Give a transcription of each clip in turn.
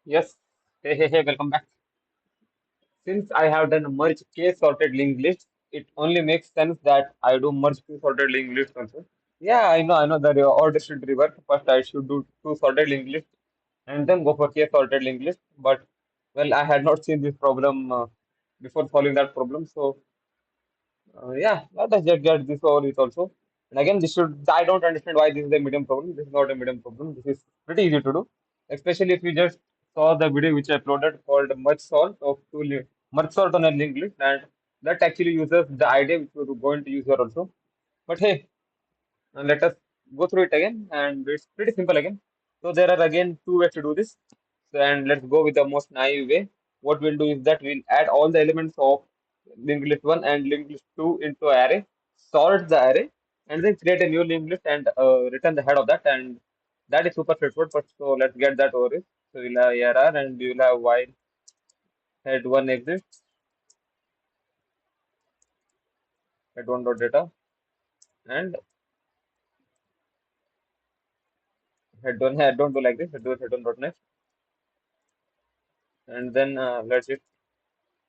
Yes. Hey, hey, hey, welcome back. Since I have done merge case sorted linked list, it only makes sense that I do merge two sorted linked lists also. Yeah, I know that your order should revert. First, I should do two sorted linked list and then go for case sorted linked list. But, well, I had not seen this problem before solving that problem. So, yeah, let us just get this over it also. And again, this should, I don't understand why this is a medium problem. This is not a medium problem. This is pretty easy to do, especially if you just saw the video which I uploaded called merge sort of merge sort on a linked list, and that actually uses the idea which we're going to use here also. But hey, let us go through it again, and it's pretty simple again. So there are again two ways to do this. So, and let's go with the most naive way. What we'll do is that we'll add all the elements of linked list 1 and linked list 2 into array, sort the array, and then create a new linked list and return the head of that. And that is super straightforward. But so let's get that over it. So we'll have ARR and we'll have while head 1 exists, head 1 dot data, and head 1 head don't do like this, head 1 dot next. And then let's just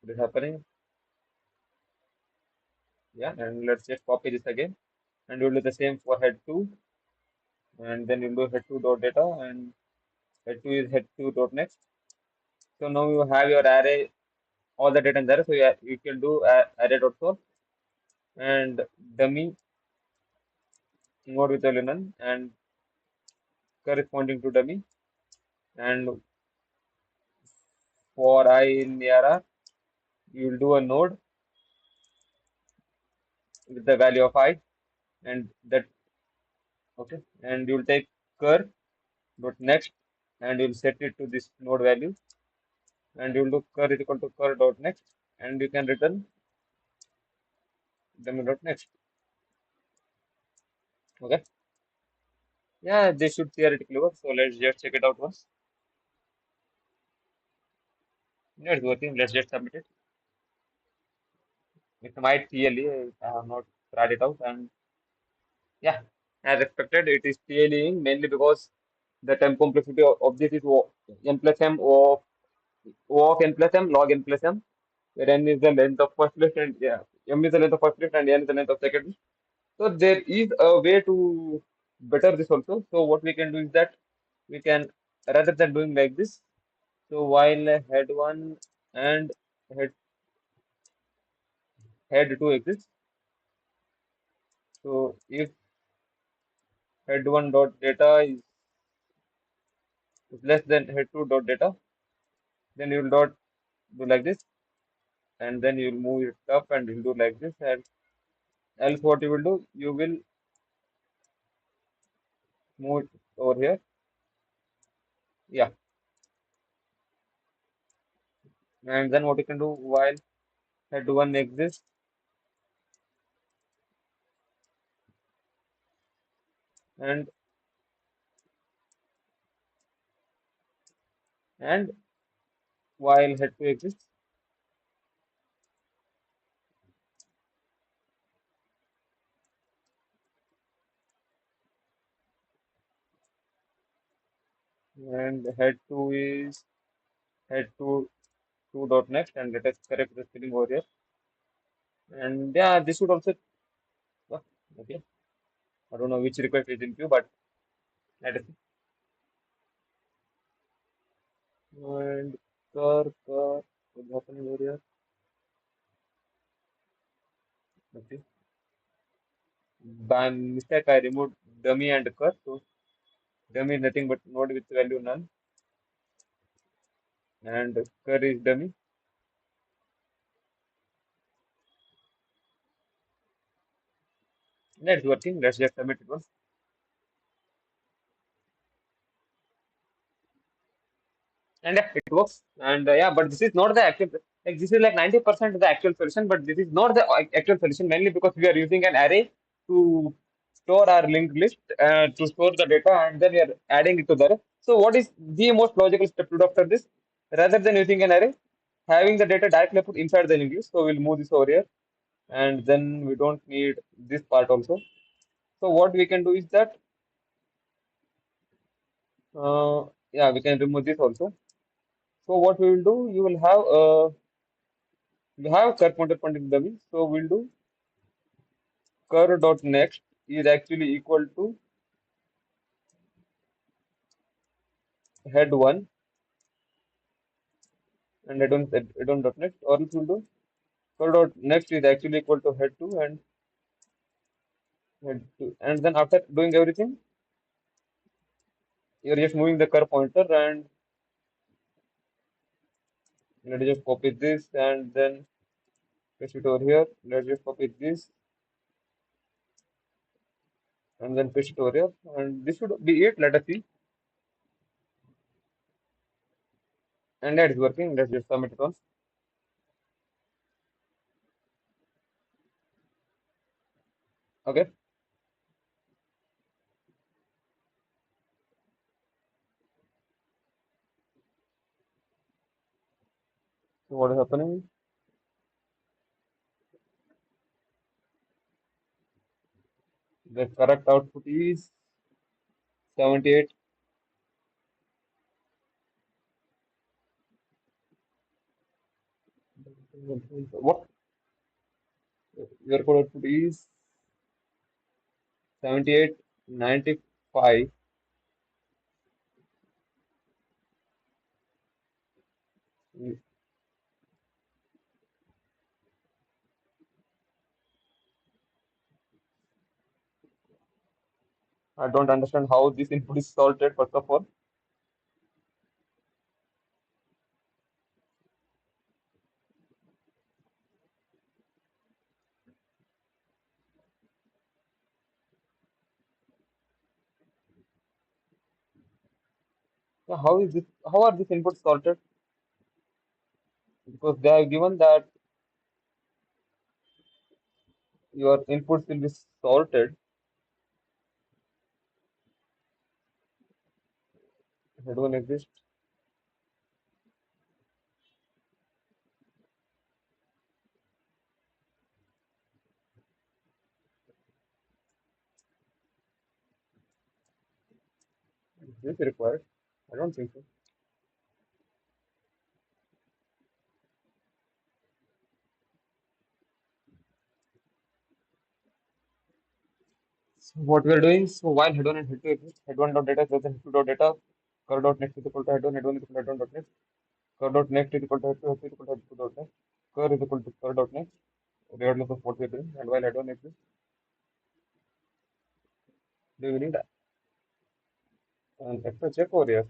put it happening. Yeah, and let's just copy this again. And we'll do the same for head 2. And then we'll do head 2 dot data and head 2 is head 2 dot next. So now you have your array, all the data in there. So you can do array dot sort and dummy node with none and corresponding to dummy. And for I in ARR, you will do a node with the value of I, and that okay. And you will take cur dot next and you'll set it to this node value, and you'll do cur is equal to cur dot next, and you can return dummy dot next. Okay. Yeah, they should theoretically work. So let's just check it out once. Yeah, it's working. Let's just submit it. It might TLE. I have not tried it out. And yeah, as expected, it is TLEing mainly because the time complexity of this is n plus m of O of n plus m log n plus m, where n is the length of first list and yeah, m is the length of first list and n is the length of second list. So there is a way to better this also. So what we can do is that we can, rather than doing like this, so while head 1 and head head 2 exists, so if head 1 dot data is less than head 2 dot data, then you will dot do like this, and then you will move it up and you'll do like this, and else what you will do, you will move it over here. Yeah, and then what you can do while head 1 exists, and and while head 2 exists, and head 2 is head 2 2 dot next, and let us correct the spelling over here. And yeah, this would also oh, okay. I don't know which request is in queue, but let us see. And what's happening over here? Okay. By mistake, I removed dummy and cur. So dummy is nothing but node with value none, and cur is dummy. That's working. Let's just submit it once. And yeah, it works. And yeah, but this is not the actual, like this is like 90% of the actual solution, but this is not the actual solution, mainly because we are using an array to store our linked list, to store the data, and then we are adding it to the array. So what is the most logical step to do after this? Rather than using an array, having the data directly put inside the linked list. So we'll move this over here, and then we don't need this part also. So what we can do is that, yeah, we can remove this also. So what we will do, you will have we have cur pointer pointing dummy. So we'll do cur dot next is actually equal to head one and head one dot next, or else we'll do cur dot next is actually equal to head two and head two. And then after doing everything, you're just moving the cur pointer and let's just copy this and then paste it over here. Let's just copy this and then paste it over here. And this should be it. Let us see. And that is working. Let's just submit it on. Okay. So what is happening? The correct output is 78. What? Your code output is 78, 95. I don't understand how this input is sorted, first of all. Yeah, how is this? How are these inputs sorted? Because they have given that your inputs will be sorted. Head one exists. Is this required? I don't think so. So what we are doing, so while head one and head two exist, head one dot data is less than head two dot data, curve dot next is equal to head one is equal to head one dot next, curve dot next is equal to head two is equal to head two dot next, curve is equal to curve dot next, regardless of what we are doing, and while head one exists, do we need an extra check over here?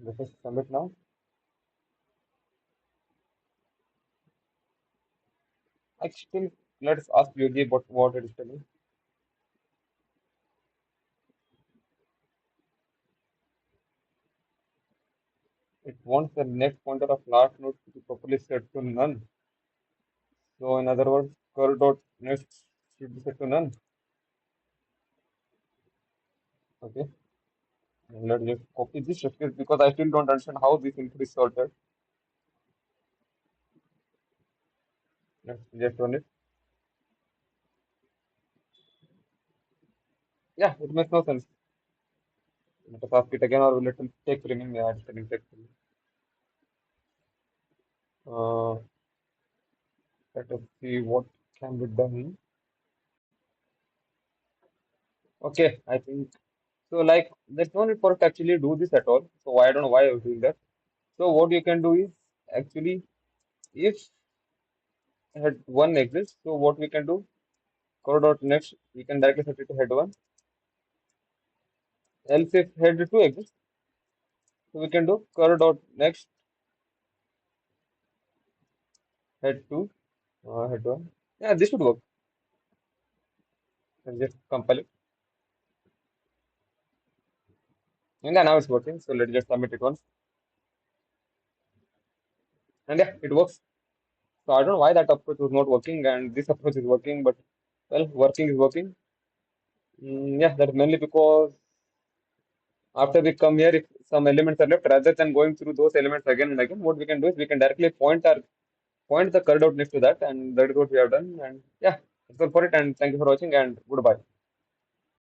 Let us submit now. I still let's ask Yogi about what it is telling. It wants the next pointer of last node to be properly set to none. So in other words, curl dot next should be set to none. Okay. And let's just copy this shortcut because I still don't understand how this input is sorted. Let's just run it. Yeah, it makes no sense. Let us ask it again or let us take premium. Yeah, it's taking take premium. Uh, Let us see what can be done. Okay, I think so. Like, there's no need for it to actually do this at all. So I don't know why I was doing that. So what you can do is actually if head one exists, so what we can do, core dot next, we can directly set it to head one. Else if head two exists, so we can do core dot next head two, head one. Yeah, this should work. And just compile it. And yeah, now it's working. So let's just submit it once. And yeah, it works. So I don't know why that approach was not working and this approach is working, but well, working is working. Yeah, that's mainly because After we come here, if some elements are left, rather than going through those elements again and again, what we can do is we can directly point the curved out next to that, and that is what we have done. And yeah, that's all for it. And thank you for watching, and goodbye.